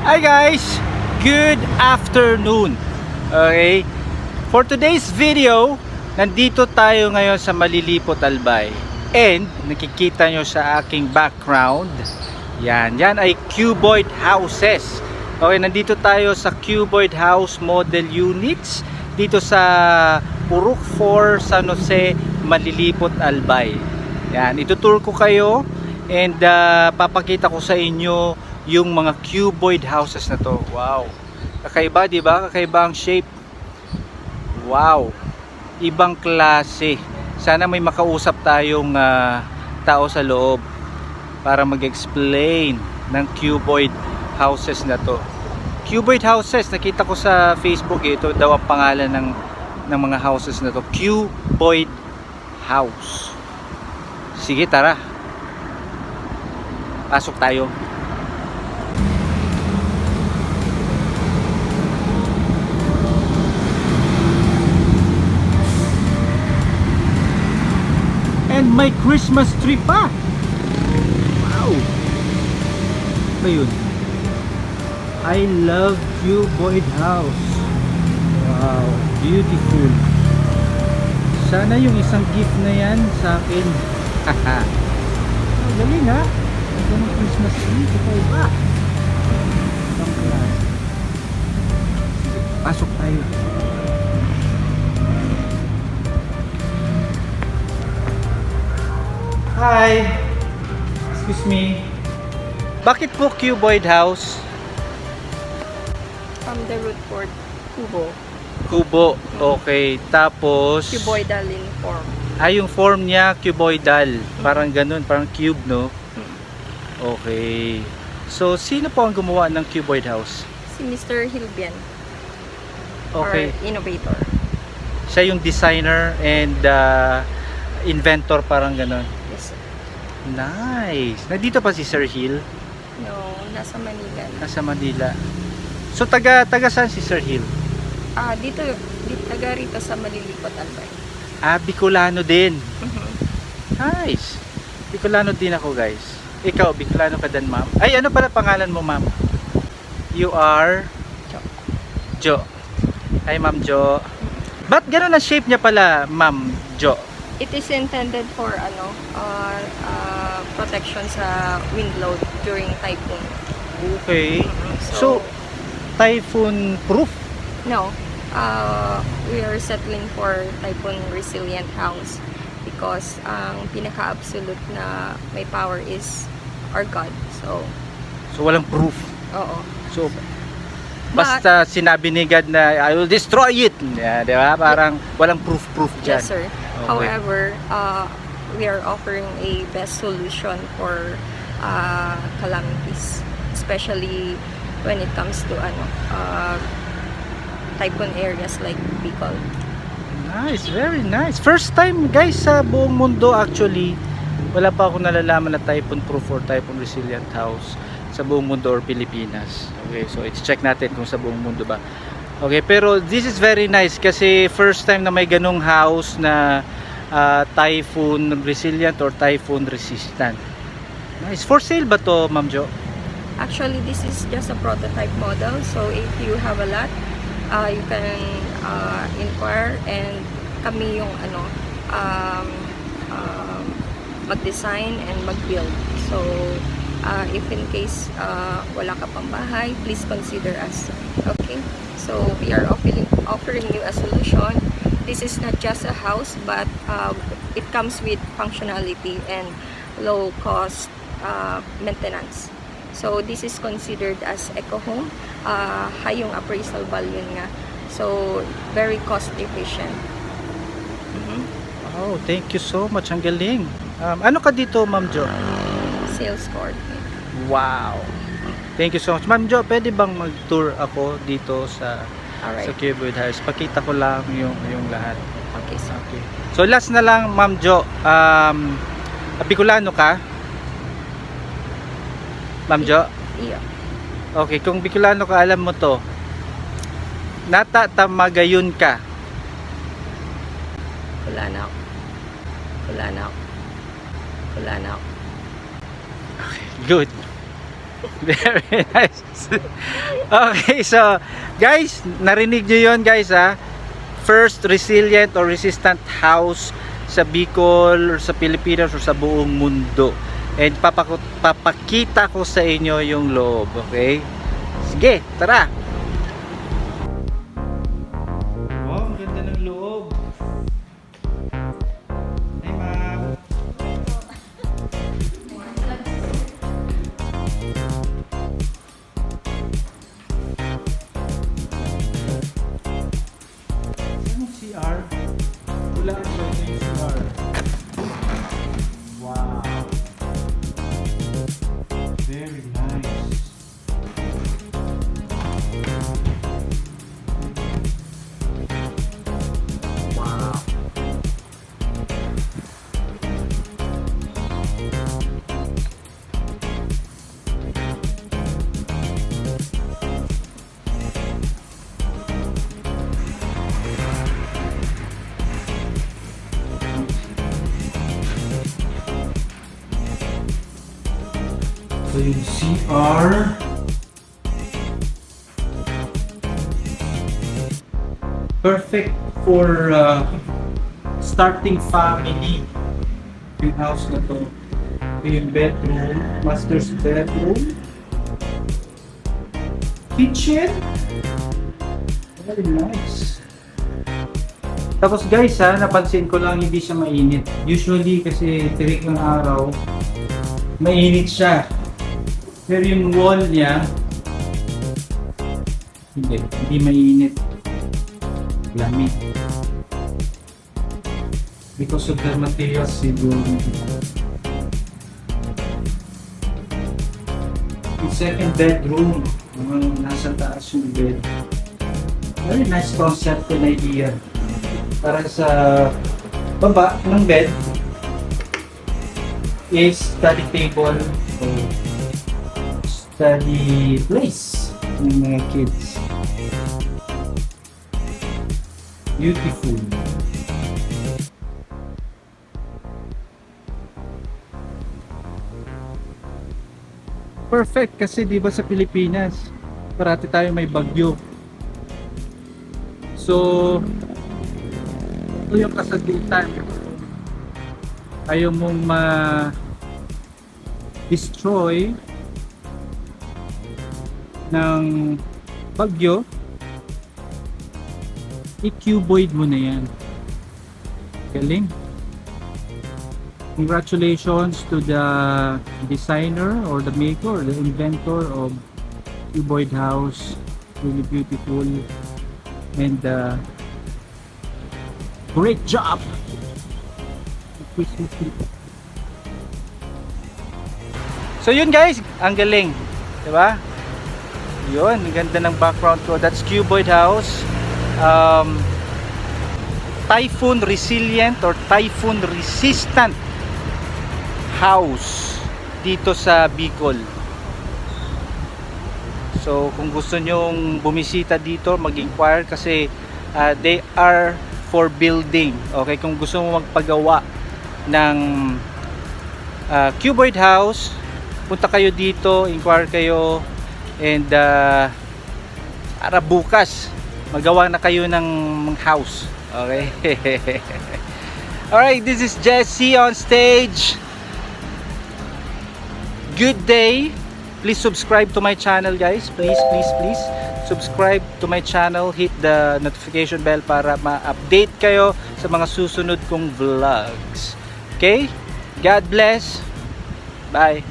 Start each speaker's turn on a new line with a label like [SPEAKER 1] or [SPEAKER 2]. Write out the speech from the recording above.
[SPEAKER 1] Hi guys! Good afternoon! Okay, for today's video, nandito tayo ngayon sa Malilipot, Albay. And nakikita nyo sa aking background, yan ay cuboid houses. Okay, nandito tayo sa cuboid house model units dito sa Purok 4, San Jose, Malilipot, Albay. Yan, itutour ko kayo and papakita ko sa inyo yung mga cuboid houses na to. Wow, kakaiba, di ba? Kakaiba ang shape. Wow, ibang klase. Sana may makausap tayong tao sa loob para mag-explain ng cuboid houses na to. Cuboid houses, nakita ko sa Facebook, ito daw ang pangalan ng mga houses na to, cuboid house. Sige, tara, pasok tayo. And may Christmas tree pa. Wow, ba yun? I love cuboid house. Wow, beautiful. Sana yung isang gift na yan sa akin. Haha. Oh, galing ha. Ito ng Christmas tree. Ito ba? Ang class. Pasok tayo. Hi. Excuse me. Bakit po cuboid house?
[SPEAKER 2] From the root word kubo.
[SPEAKER 1] Kubo. Okay. Tapos
[SPEAKER 2] Cuboidal in form.
[SPEAKER 1] yung form niya cuboidal. Parang ganun, parang cube, no? Okay. So, sino po ang gumawa ng cuboid house?
[SPEAKER 2] Si Mr. Hilbian.
[SPEAKER 1] Okay.
[SPEAKER 2] Or innovator.
[SPEAKER 1] Siya yung designer and inventor, parang ganun.
[SPEAKER 2] Yes, sir.
[SPEAKER 1] Nice. Nandito pa si Sir Hill?
[SPEAKER 2] No, nasa Manila.
[SPEAKER 1] Nasa Manila. So, taga saan si Sir Hill?
[SPEAKER 2] Dito, taga rito sa Malilipot, Albay.
[SPEAKER 1] Bicolano din. Nice. Bicolano din ako, guys. Ikaw, Bicolano ka din, ma'am? Ay, ano pala pangalan mo, ma'am? You are?
[SPEAKER 2] Jo.
[SPEAKER 1] Jo. Hi, ma'am Jo. Ba't ganun ang shape niya pala, ma'am Jo?
[SPEAKER 2] It is intended for protection sa wind load during typhoon.
[SPEAKER 1] Okay. So, typhoon proof?
[SPEAKER 2] No, we are settling for typhoon resilient house because ang pinaka-absolute na may power is our God. So,
[SPEAKER 1] walang proof.
[SPEAKER 2] oo.
[SPEAKER 1] So, basta sinabi ni God na I will destroy it. Yeah, di ba? Parang walang proof dyan.
[SPEAKER 2] Yes, sir.
[SPEAKER 1] Okay.
[SPEAKER 2] However, we are offering a best solution for calamities, especially when it comes to typhoon areas like Bicol.
[SPEAKER 1] Nice, very nice. First time, guys, sa buong mundo actually. Wala pa ako nalalaman na typhoon proof or typhoon resilient house sa buong mundo or Pilipinas. Okay, so i-check natin kung sa buong mundo ba. Okay, pero this is very nice kasi first time na may ganung house na typhoon resilient or typhoon resistant. Nice. For sale ba to, Ma'am Jo?
[SPEAKER 2] Actually, this is just a prototype model. So, if you have a lot, you can inquire and kami yung mag-design and mag-build. So, if in case wala ka pang bahay, please consider us. Okay? So, we are offering you a solution. This is not just a house, but it comes with functionality and low cost maintenance. So, this is considered as eco home. High yung appraisal value nga. So, very cost efficient.
[SPEAKER 1] Oh, thank you so much. Ang galing. Ano ka dito, Ma'am Jo?
[SPEAKER 2] Sales coordinator.
[SPEAKER 1] Wow. Thank you so much. Ma'am Jo, pwede bang mag-tour ako dito sa
[SPEAKER 2] Alright.
[SPEAKER 1] cuboid house? Pakita ko lang yung lahat.
[SPEAKER 2] Okay, so.
[SPEAKER 1] Okay. So, last na lang, Ma'am Jo. Bicolano ka? Ma'am Jo?
[SPEAKER 2] Yeah.
[SPEAKER 1] Okay, kung Bicolano ka, alam mo to. Natatamagayon ka.
[SPEAKER 2] Wala na ako. Wala na ako. Wala na ako.
[SPEAKER 1] Good. Very nice. Okay, so guys, narinig nyo yun guys ha. First resilient or resistant house sa Bicol or sa Pilipinas or sa buong mundo. And papakita ko sa inyo yung loob, okay? Sige, tara! Wow, ang ganda ng loob. Hey ma'am. Anong CR? Wala ang yung CR. Wow. Very nice. Wow. So yung CR, perfect for starting family. Yung house na to. Ito yung bedroom, master's bedroom, kitchen. Very nice. Tapos guys ha, napansin ko lang hindi siya mainit. Usually kasi tirik ng araw, mainit siya. Pero yung wall niya, hindi mainit. Lamig. Because of the materials siguro. Yung second bedroom, nasa taas yung bed. Very nice concept and idea. Para sa baba ng bed is study table or study place ng mga kids. Beautiful. Perfect kasi di ba sa Pilipinas parati tayo may bagyo. So ito yung kasagutan. Ayaw mong ma-destroy ng bagyo, i-cuboid mo na yan. Galing. Congratulations to the designer or the maker or the inventor of cuboid house. Really beautiful and great job. So yun guys, ang galing, 'di ba? Yun, ang ganda ng background ko. That's cuboid house. Typhoon resilient or typhoon resistant house dito sa Bicol. So kung gusto nyong bumisita dito, mag-inquire kasi they are for building. Okay, kung gusto mo magpagawa ng cuboid house, punta kayo dito, inquire kayo, and para bukas magawa na kayo ng house. Okay. Alright, this is Jesse on stage. Good day. Please subscribe to my channel guys. Please subscribe to my channel. Hit the notification bell para ma-update kayo sa mga susunod kong vlogs. Okay? God bless. Bye.